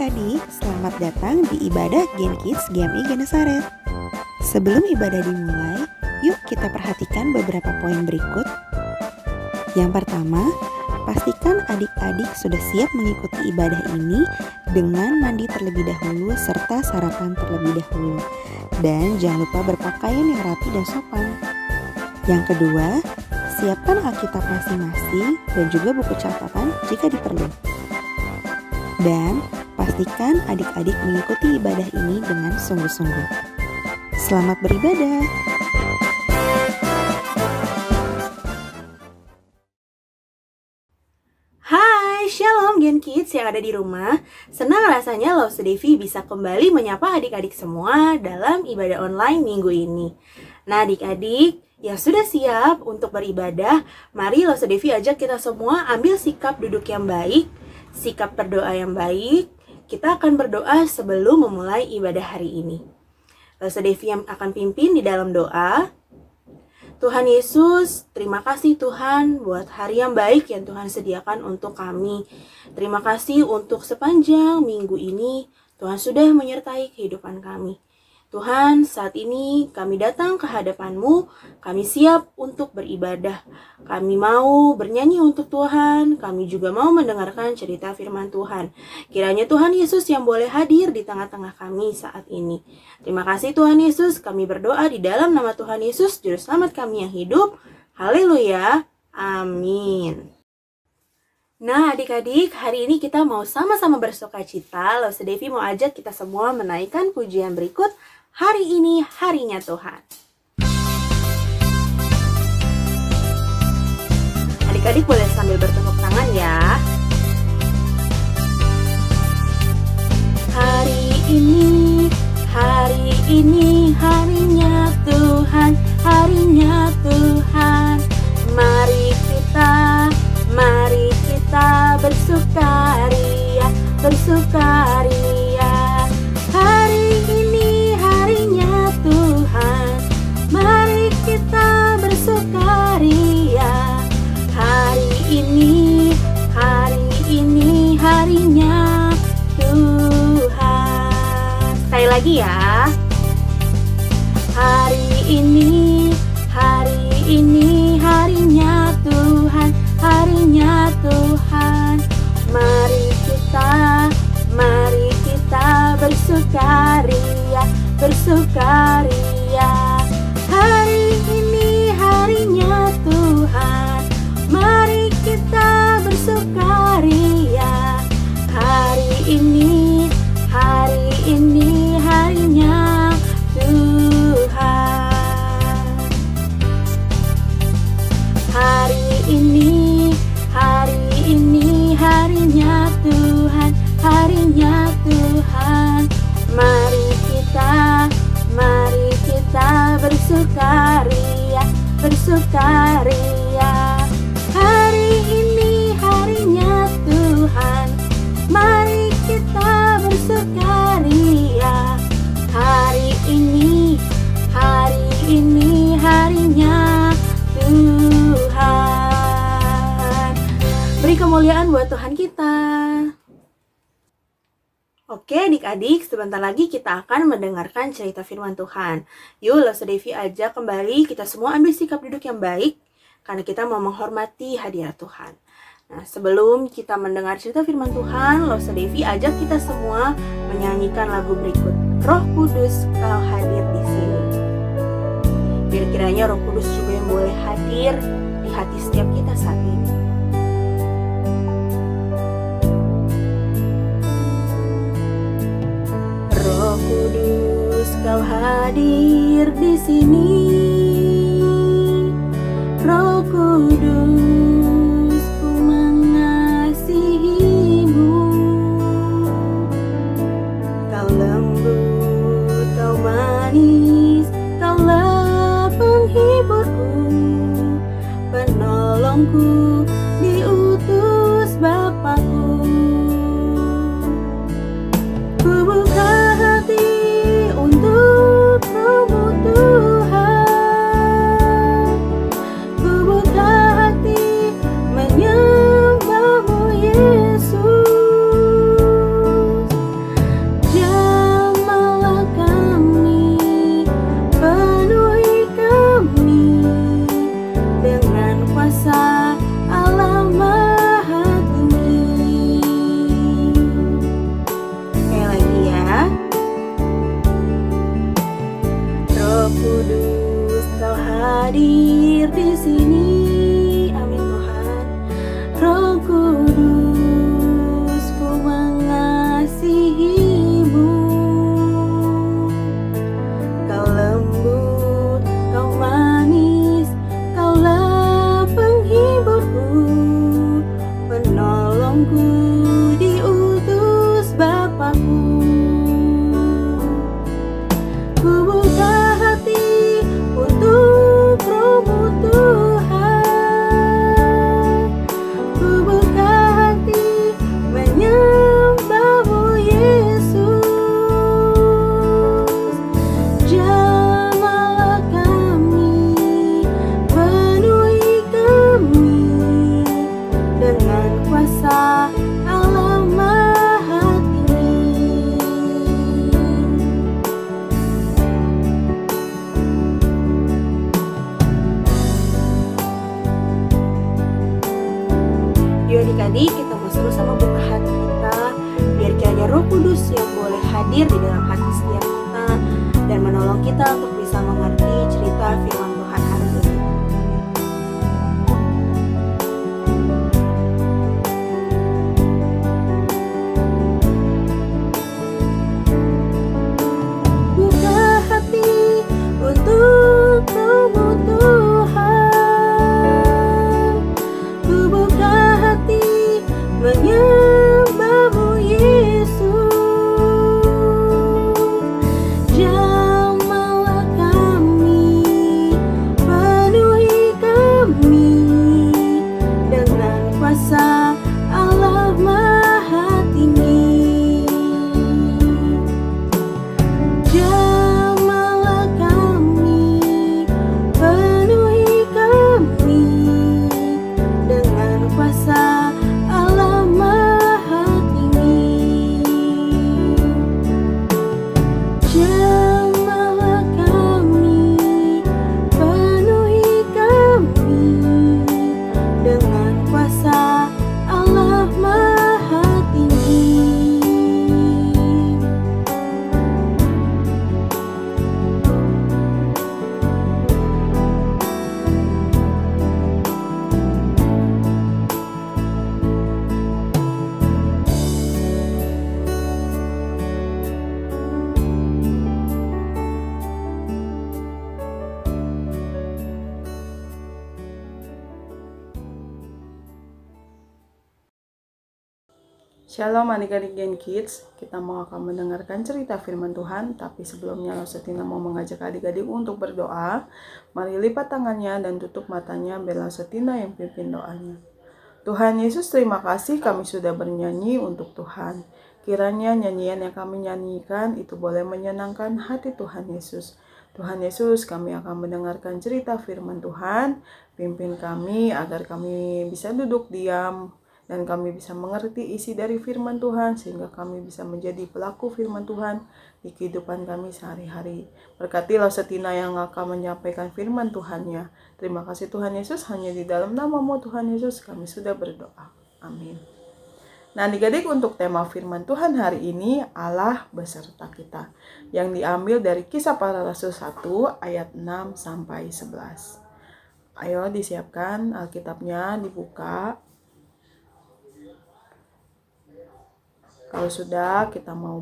adik-adik, selamat datang di ibadah Gen Kids GMI Genesaret. Sebelum ibadah dimulai, yuk kita perhatikan beberapa poin berikut. Yang pertama, pastikan adik-adik sudah siap mengikuti ibadah ini dengan mandi terlebih dahulu serta sarapan terlebih dahulu. Dan jangan lupa berpakaian yang rapi dan sopan. Yang kedua, siapkan Alkitab masing-masing dan juga buku catatan jika diperlukan. Dan pastikan adik-adik mengikuti ibadah ini dengan sungguh-sungguh. Selamat beribadah. Hai, Shalom Gen Kids yang ada di rumah. Senang rasanya Lause Devi bisa kembali menyapa adik-adik semua dalam ibadah online minggu ini. Nah adik-adik yang sudah siap untuk beribadah, mari Lause Devi ajak kita semua ambil sikap duduk yang baik, sikap berdoa yang baik. Kita akan berdoa sebelum memulai ibadah hari ini. Lause Devi yang akan pimpin di dalam doa. Tuhan Yesus, terima kasih Tuhan buat hari yang baik yang Tuhan sediakan untuk kami. Terima kasih untuk sepanjang minggu ini Tuhan sudah menyertai kehidupan kami. Tuhan, saat ini kami datang ke hadapan-Mu, kami siap untuk beribadah. Kami mau bernyanyi untuk Tuhan, kami juga mau mendengarkan cerita firman Tuhan. Kiranya Tuhan Yesus yang boleh hadir di tengah-tengah kami saat ini. Terima kasih Tuhan Yesus, kami berdoa di dalam nama Tuhan Yesus, Juru Selamat kami yang hidup. Haleluya, amin. Nah adik-adik, hari ini kita mau sama-sama bersukacita. Lause Devi mau ajak kita semua menaikkan pujian berikut. Hari ini harinya Tuhan. Adik-adik boleh sambil bertepuk tangan ya. Hari ini harinya Tuhan, harinya Tuhan. Mari kita bersukaria, bersukaria. Hari ini harinya Tuhan, mari kita bersukaria. Hari ini harinya Tuhan. Sekali lagi ya. Hari ini harinya Tuhan, harinya Tuhan. Mari kita bersukaria, bersukaria. Hari ini harinya Tuhan, mari kita bersukaria. Hari ini harinya Tuhan. Hari ini harinya Tuhan, harinya Tuhan. Mari kita bersukaria, bersukaria. Hari ini harinya Tuhan, mari kita bersukaria. Hari ini harinya Tuhan. Beri kemuliaan buat Tuhan kita. Oke adik-adik, sebentar lagi kita akan mendengarkan cerita firman Tuhan. Yuk Lause Devi ajak kembali kita semua ambil sikap duduk yang baik, karena kita mau menghormati hadirat Tuhan. Nah sebelum kita mendengar cerita firman Tuhan, Lause Devi ajak kita semua menyanyikan lagu berikut. Roh Kudus, Kau hadir di sini. Biar kiranya Roh Kudus juga yang boleh hadir di hati setiap kita saat ini. Roh Kudus, Kau hadir di sini. Roh Kudus, Ku mengasihi-Mu. Kau lembut, Kau manis, Kaulah penghiburku, penolongku, diutus Bapakku. Ku buka hati untuk Roh-Mu Tuhan. Ku buka hati menyembah-Mu Yesus. hadir di sini. Amin Tuhan. Roh Kudus, ku mengasihi-Mu. Kau lembut, Kau manis, Kaulah penghiburku, penolongku, diutus Bapakku. Ku buka hati untuk Roh-Mu Tuhan. Ku buka hati menyembah-Mu Yesus. Jamahlah kami, penuhi kami dengan kuasa Allah Maha Tinggi. Yuk adik-adik, kita mau seru sama buka hati kita, biar kiranya Roh Kudus yang boleh hadir di dalam hati setiap kita dan menolong kita untuk bisa mengerti cerita firman Tuhan hari ini. Buka hati untuk Roh-Mu Tuhan. Ku buka hati menyembah-Mu Yesus. Jamahlah kami, penuhi kami dengan kuasa Allah Maha Tinggi. Jamahlah kami, penuhi kami dengan kuasa Allah Maha Tinggi. Jamahlah kami, penuhi kami dengan kuasa Allah Maha Tinggi. Shalom adik-adik Gen Kids, kita mau akan mendengarkan cerita firman Tuhan, tapi sebelumnya Lausetina mau mengajak adik-adik untuk berdoa. Mari lipat tangannya dan tutup matanya biar Lausetina yang pimpin doanya. Tuhan Yesus, terima kasih kami sudah bernyanyi untuk Tuhan. Kiranya nyanyian yang kami nyanyikan itu boleh menyenangkan hati Tuhan Yesus. Tuhan Yesus, kami akan mendengarkan cerita firman Tuhan. Pimpin kami agar kami bisa duduk diam dan kami bisa mengerti isi dari firman Tuhan, sehingga kami bisa menjadi pelaku firman Tuhan di kehidupan kami sehari-hari. Berkati Lausetina yang akan menyampaikan firman Tuhannya. Terima kasih Tuhan Yesus, hanya di dalam nama-Mu Tuhan Yesus kami sudah berdoa. Amin. Nah adik-adik, untuk tema firman Tuhan hari ini, Allah beserta kita, yang diambil dari Kisah Para Rasul 1 ayat 6 sampai 11. Ayo disiapkan Alkitabnya, dibuka. Kalau sudah, kita mau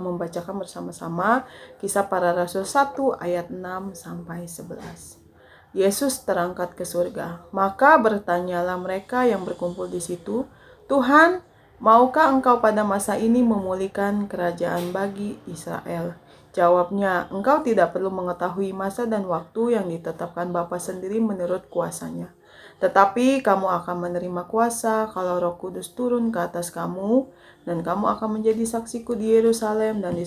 membacakan bersama-sama Kisah Para Rasul 1 ayat 6 sampai 11. Yesus terangkat ke surga. Maka bertanyalah mereka yang berkumpul di situ, "Tuhan, maukah Engkau pada masa ini memulihkan kerajaan bagi Israel?" Jawabnya, "Engkau tidak perlu mengetahui masa dan waktu yang ditetapkan Bapa sendiri menurut kuasanya. Tetapi kamu akan menerima kuasa kalau Roh Kudus turun ke atas kamu, dan kamu akan menjadi saksiku di Yerusalem dan di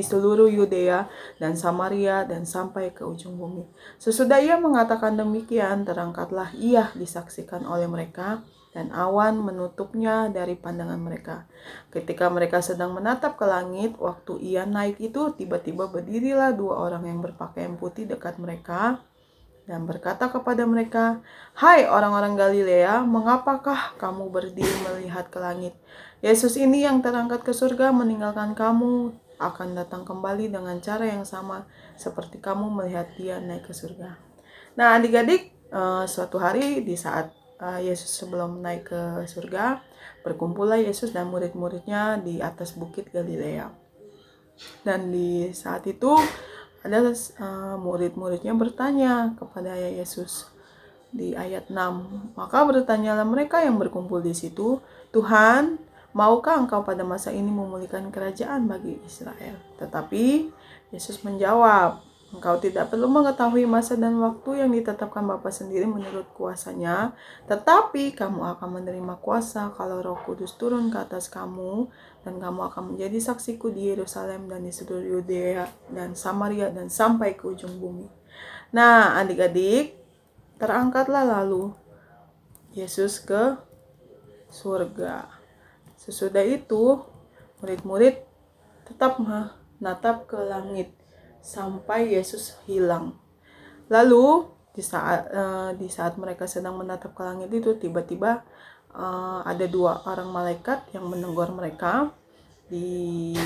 seluruh Yudea dan Samaria dan sampai ke ujung bumi." Sesudah ia mengatakan demikian, terangkatlah ia disaksikan oleh mereka, dan awan menutupnya dari pandangan mereka. Ketika mereka sedang menatap ke langit, waktu ia naik itu, tiba-tiba berdirilah dua orang yang berpakaian putih dekat mereka, dan berkata kepada mereka, "Hai orang-orang Galilea, mengapakah kamu berdiri melihat ke langit? Yesus ini yang terangkat ke surga meninggalkan kamu akan datang kembali dengan cara yang sama seperti kamu melihat dia naik ke surga." Nah, adik-adik, suatu hari di saat Yesus sebelum naik ke surga, berkumpullah Yesus dan murid-muridnya di atas bukit Galilea. Dan di saat itu ada murid-muridnya bertanya kepada Yesus di ayat 6. Maka bertanyalah mereka yang berkumpul di situ, "Tuhan, maukah Engkau pada masa ini memulihkan kerajaan bagi Israel?" Tetapi Yesus menjawab, "Engkau tidak perlu mengetahui masa dan waktu yang ditetapkan Bapa sendiri menurut kuasanya, tetapi kamu akan menerima kuasa kalau Roh Kudus turun ke atas kamu, dan kamu akan menjadi saksiku di Yerusalem dan di seluruh Yudea dan Samaria dan sampai ke ujung bumi." Nah, adik-adik, terangkatlah lalu Yesus ke surga. Sesudah itu, murid-murid tetap menatap ke langit sampai Yesus hilang. Lalu di saat mereka sedang menatap ke langit itu, tiba-tiba ada 2 orang malaikat yang menegur mereka di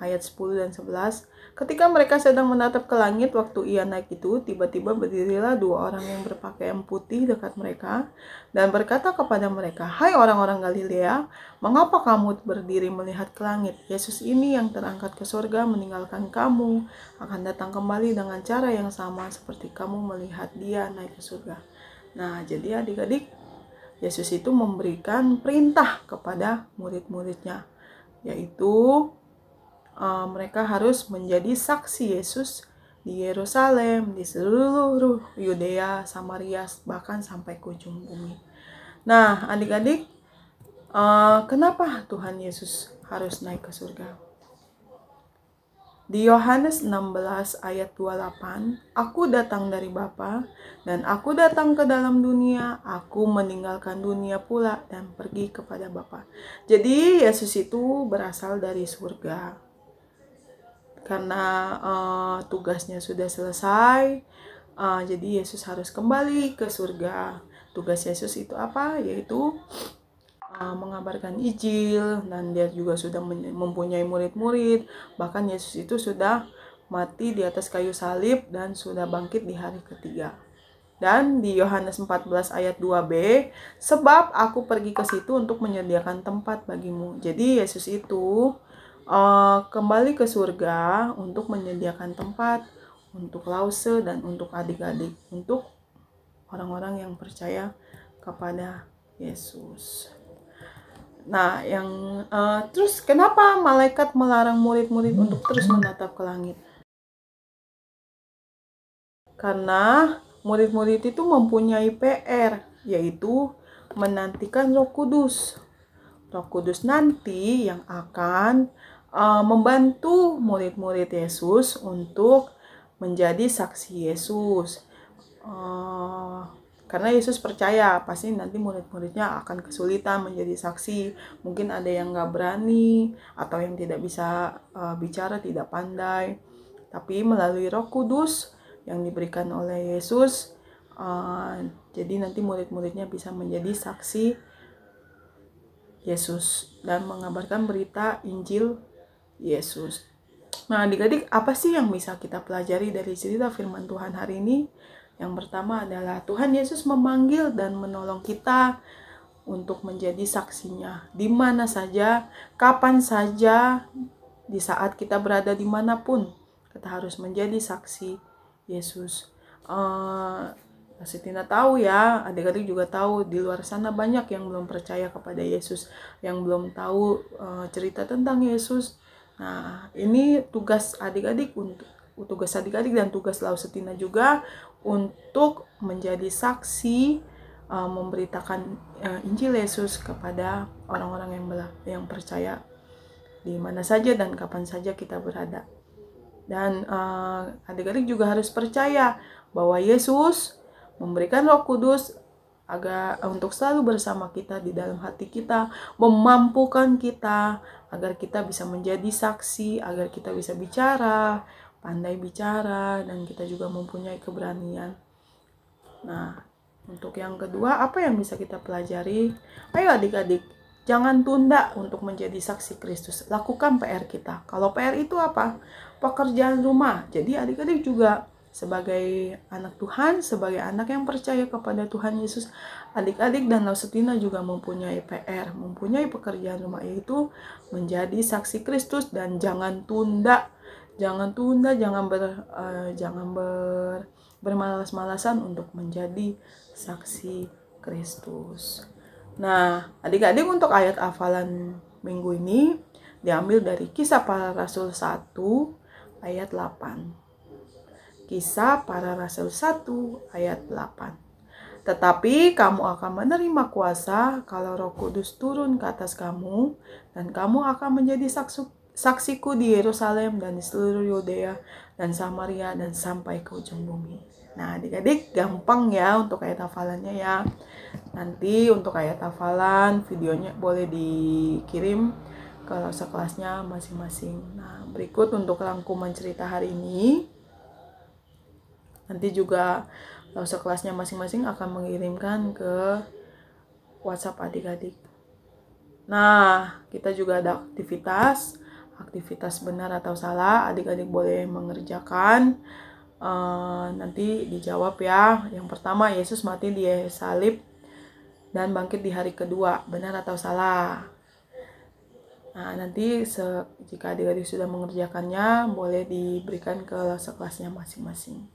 ayat 10 dan 11. Ketika mereka sedang menatap ke langit waktu ia naik itu, tiba-tiba berdirilah 2 orang yang berpakaian putih dekat mereka dan berkata kepada mereka, "Hai orang-orang Galilea, mengapa kamu berdiri melihat ke langit? Yesus ini yang terangkat ke surga meninggalkan kamu akan datang kembali dengan cara yang sama seperti kamu melihat dia naik ke surga." Nah, jadi adik-adik, Yesus itu memberikan perintah kepada murid-muridnya, yaitu mereka harus menjadi saksi Yesus di Yerusalem, di seluruh Yudea, Samaria, bahkan sampai ke ujung bumi. Nah, adik-adik, kenapa Tuhan Yesus harus naik ke surga? Di Yohanes 16 ayat 28, "Aku datang dari Bapa, dan aku datang ke dalam dunia, aku meninggalkan dunia pula dan pergi kepada Bapa." Jadi Yesus itu berasal dari surga. Karena tugasnya sudah selesai, jadi Yesus harus kembali ke surga. Tugas Yesus itu apa? Yaitu mengabarkan Injil, dan dia juga sudah mempunyai murid-murid. Bahkan Yesus itu sudah mati di atas kayu salib dan sudah bangkit di hari ketiga. Dan di Yohanes 14 ayat 2b, "Sebab aku pergi ke situ untuk menyediakan tempat bagimu." Jadi Yesus itu kembali ke surga untuk menyediakan tempat untuk Lause dan untuk adik-adik, untuk orang-orang yang percaya kepada Yesus. Nah, terus kenapa malaikat melarang murid-murid untuk terus menatap ke langit? Karena murid-murid itu mempunyai PR, yaitu menantikan Roh Kudus. Roh Kudus nanti yang akan membantu murid-murid Yesus untuk menjadi saksi Yesus. Karena Yesus percaya pasti nanti murid-muridnya akan kesulitan menjadi saksi. Mungkin ada yang gak berani atau yang tidak bisa bicara, tidak pandai. Tapi melalui Roh Kudus yang diberikan oleh Yesus, jadi nanti murid-muridnya bisa menjadi saksi Yesus dan mengabarkan berita Injil Yesus. Nah, adik-adik, apa sih yang bisa kita pelajari dari cerita firman Tuhan hari ini? Yang pertama adalah Tuhan Yesus memanggil dan menolong kita untuk menjadi saksinya. Di mana saja, kapan saja, di saat kita berada dimanapun, kita harus menjadi saksi Yesus. Sitina tahu ya, adik-adik juga tahu di luar sana banyak yang belum percaya kepada Yesus, yang belum tahu cerita tentang Yesus. Nah, ini tugas adik-adik dan tugas Lausetina juga untuk menjadi saksi, memberitakan Injil Yesus kepada orang-orang yang percaya di mana saja dan kapan saja kita berada. Dan adik-adik juga harus percaya bahwa Yesus memberikan Roh Kudus untuk selalu bersama kita di dalam hati kita, memampukan kita agar kita bisa menjadi saksi, agar kita bisa bicara, pandai bicara, dan kita juga mempunyai keberanian. Nah, untuk yang kedua, apa yang bisa kita pelajari? Ayo adik-adik, jangan tunda untuk menjadi saksi Kristus. Lakukan PR kita. Kalau PR itu apa? Pekerjaan rumah. Jadi adik-adik juga Sebagai anak Tuhan, sebagai anak yang percaya kepada Tuhan Yesus, adik-adik dan Lausetina juga mempunyai PR, mempunyai pekerjaan rumah, yaitu menjadi saksi Kristus. Dan jangan tunda, jangan bermalas-malasan untuk menjadi saksi Kristus. Nah, adik-adik, untuk ayat hafalan minggu ini diambil dari Kisah Para Rasul 1 ayat 8. Kisah Para Rasul 1 ayat 8. Tetapi kamu akan menerima kuasa kalau Roh Kudus turun ke atas kamu, dan kamu akan menjadi saksiku di Yerusalem dan di seluruh Yudea dan Samaria dan sampai ke ujung bumi. Nah, adik-adik, gampang ya untuk ayat hafalannya ya. Nanti untuk ayat hafalan videonya boleh dikirim ke sekelasnya masing-masing. Nah, berikut untuk rangkuman cerita hari ini. Nanti juga sekelasnya masing-masing akan mengirimkan ke WhatsApp adik-adik. Nah, kita juga ada aktivitas benar atau salah. Adik-adik boleh mengerjakan. Nanti dijawab ya. Yang pertama, Yesus mati di salib dan bangkit di hari kedua. Benar atau salah? Nah, nanti jika adik-adik sudah mengerjakannya, boleh diberikan ke sekelasnya masing-masing.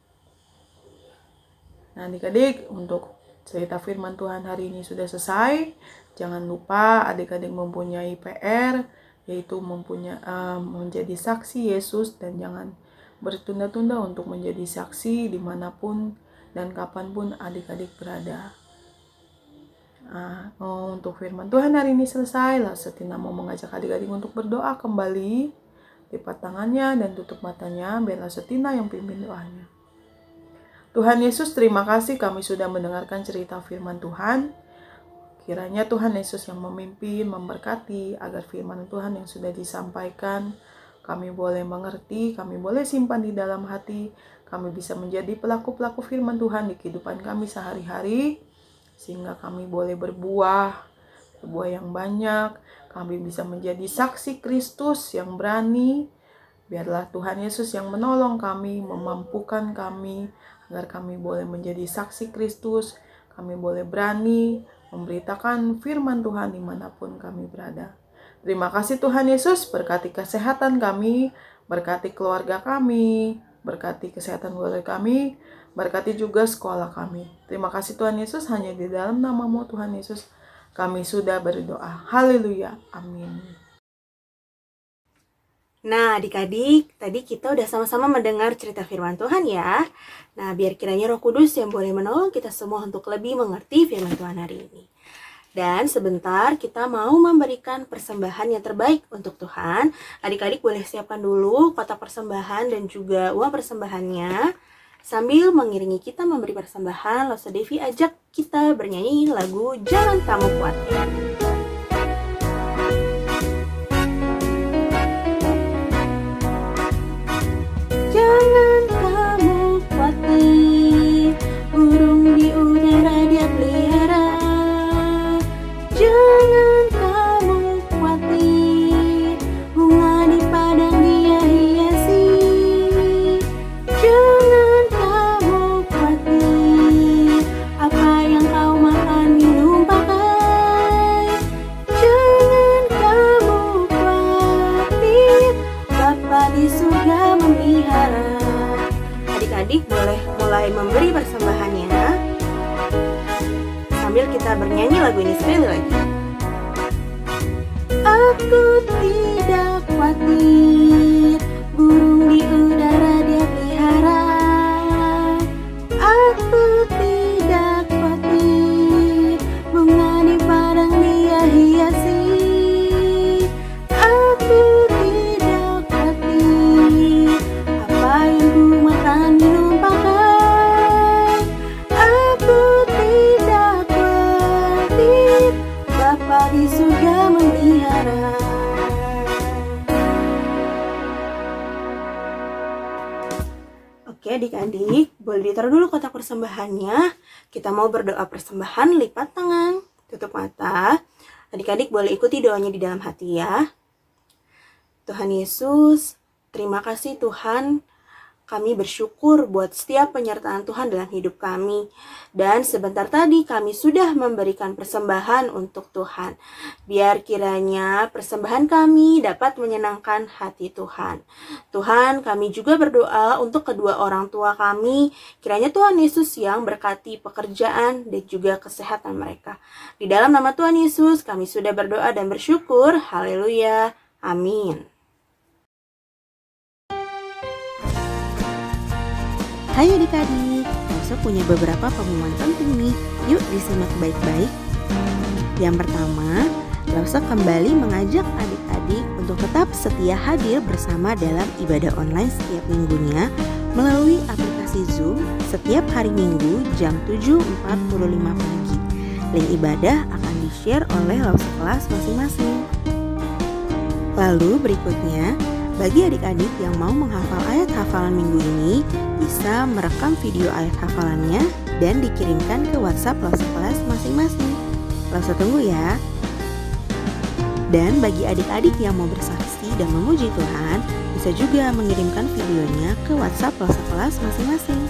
Nah, adik-adik, untuk cerita firman Tuhan hari ini sudah selesai. Jangan lupa adik-adik mempunyai PR, yaitu menjadi saksi Yesus, dan jangan bertunda-tunda untuk menjadi saksi dimanapun dan kapanpun adik-adik berada. Nah, untuk firman Tuhan hari ini selesai. Lausetina mau mengajak adik-adik untuk berdoa kembali. Lipat tangannya dan tutup matanya, biar Lausetina yang pimpin doanya. Tuhan Yesus, terima kasih kami sudah mendengarkan cerita firman Tuhan. Kiranya Tuhan Yesus yang memimpin, memberkati, agar firman Tuhan yang sudah disampaikan kami boleh mengerti, kami boleh simpan di dalam hati, kami bisa menjadi pelaku-pelaku firman Tuhan di kehidupan kami sehari-hari, sehingga kami boleh berbuah yang banyak, kami bisa menjadi saksi Kristus yang berani. Biarlah Tuhan Yesus yang menolong kami, memampukan kami, agar kami boleh menjadi saksi Kristus, kami boleh berani memberitakan firman Tuhan dimanapun kami berada. Terima kasih Tuhan Yesus, berkati kesehatan kami, berkati keluarga kami, berkati kesehatan keluarga kami, berkati juga sekolah kami. Terima kasih Tuhan Yesus, hanya di dalam nama-Mu Tuhan Yesus kami sudah berdoa. Haleluya, amin. Nah, adik-adik, tadi kita udah sama-sama mendengar cerita firman Tuhan ya. Nah, biar kiranya Roh Kudus yang boleh menolong kita semua untuk lebih mengerti firman Tuhan hari ini. Dan sebentar kita mau memberikan persembahan yang terbaik untuk Tuhan. Adik-adik boleh siapkan dulu kotak persembahan dan juga uang persembahannya. Sambil mengiringi kita memberi persembahan, Lause Devi ajak kita bernyanyi lagu Jangan Kamu Khawatir. Jangan kamu khawatir, burung di udara Dia pelihara. Jangan kamu khawatir, bunga di padang Dia hiasi. Jangan kamu khawatir, apa yang kau makan minum pakai. Jangan kamu khawatir, Bapa di surga memelihara. Adik-adik boleh mulai memberi persembahannya sambil kita bernyanyi lagu ini sekali lagi. Aku tidak khawatir, burung di udara Dia pelihara. Aku tidak khawatir, bunga di padang Dia hiasi. Aku tidak khawatir, apa yang ku makan minum pakai. Aku tidak khawatir, Bapa di surga memelihara. Oke adik-adik, boleh ditaruh dulu kotak persembahannya. Kita mau berdoa persembahan, lipat tangan, tutup mata. Adik-adik boleh ikuti doanya di dalam hati ya. Tuhan Yesus, terima kasih Tuhan Kami bersyukur buat setiap penyertaan Tuhan dalam hidup kami. Dan sebentar tadi kami sudah memberikan persembahan untuk Tuhan. Biar kiranya persembahan kami dapat menyenangkan hati Tuhan. Tuhan, kami juga berdoa untuk kedua orang tua kami. Kiranya Tuhan Yesus yang berkati pekerjaan dan juga kesehatan mereka. Di dalam nama Tuhan Yesus kami sudah berdoa dan bersyukur. Haleluya. Amin. Hai adik-adik, Elsa punya beberapa pengumuman penting nih. Yuk disimak baik-baik. Yang pertama, Elsa kembali mengajak adik-adik untuk tetap setia hadir bersama dalam ibadah online setiap minggunya melalui aplikasi Zoom setiap hari Minggu jam 7.45 pagi. Link ibadah akan di-share oleh Elsa kelas masing-masing. Lalu berikutnya, bagi adik-adik yang mau menghafal ayat hafalan minggu ini, bisa merekam video ayat hafalannya dan dikirimkan ke WhatsApp Elsa kelas masing-masing. Elsa tunggu ya. Dan bagi adik-adik yang mau bersaksi dan memuji Tuhan, bisa juga mengirimkan videonya ke WhatsApp Elsa kelas masing-masing.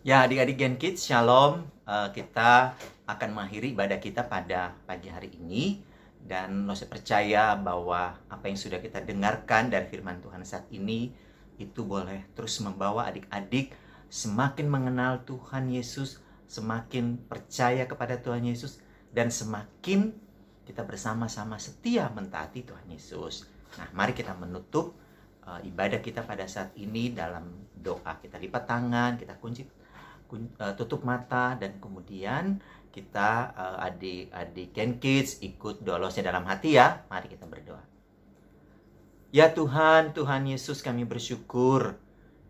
Ya, adik-adik Gen Kids, Shalom. Kita akan mengakhiri ibadah kita pada pagi hari ini. Dan saya percaya bahwa apa yang sudah kita dengarkan dari firman Tuhan saat ini, itu boleh terus membawa adik-adik semakin mengenal Tuhan Yesus, semakin percaya kepada Tuhan Yesus, dan semakin kita bersama-sama setia mentaati Tuhan Yesus. Nah, mari kita menutup ibadah kita pada saat ini dalam doa. Kita lipat tangan, kita tutup mata, dan kemudian kita adik-adik Gen Kids ikut dolosnya dalam hati ya. Mari kita berdoa. Ya Tuhan, Tuhan Yesus, kami bersyukur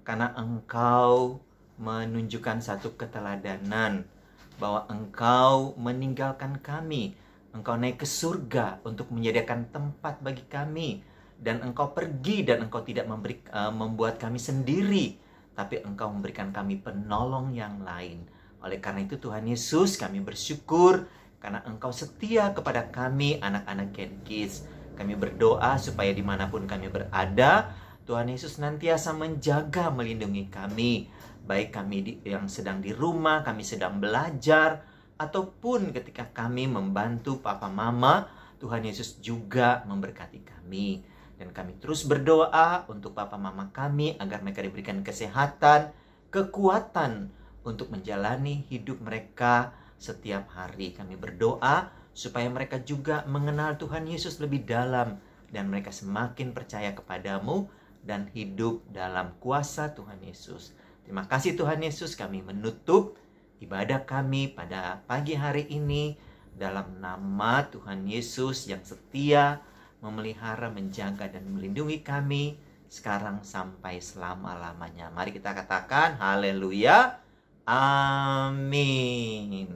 karena Engkau menunjukkan satu keteladanan bahwa Engkau meninggalkan kami. Engkau naik ke surga untuk menyediakan tempat bagi kami, dan Engkau pergi dan Engkau tidak membuat kami sendiri, tapi Engkau memberikan kami penolong yang lain. Oleh karena itu Tuhan Yesus, kami bersyukur karena Engkau setia kepada kami anak-anak Gen Kids. Kami berdoa supaya dimanapun kami berada, Tuhan Yesus nantiasa menjaga, melindungi kami. Baik kami yang sedang di rumah, kami sedang belajar, ataupun ketika kami membantu Papa Mama, Tuhan Yesus juga memberkati kami. Dan kami terus berdoa untuk Papa Mama kami agar mereka diberikan kesehatan, kekuatan untuk menjalani hidup mereka setiap hari. Kami berdoa supaya mereka juga mengenal Tuhan Yesus lebih dalam, dan mereka semakin percaya kepadamu dan hidup dalam kuasa Tuhan Yesus. Terima kasih Tuhan Yesus, kami menutup ibadah kami pada pagi hari ini dalam nama Tuhan Yesus yang setia memelihara, menjaga, dan melindungi kami sekarang sampai selama-lamanya. Mari kita katakan haleluya, amin.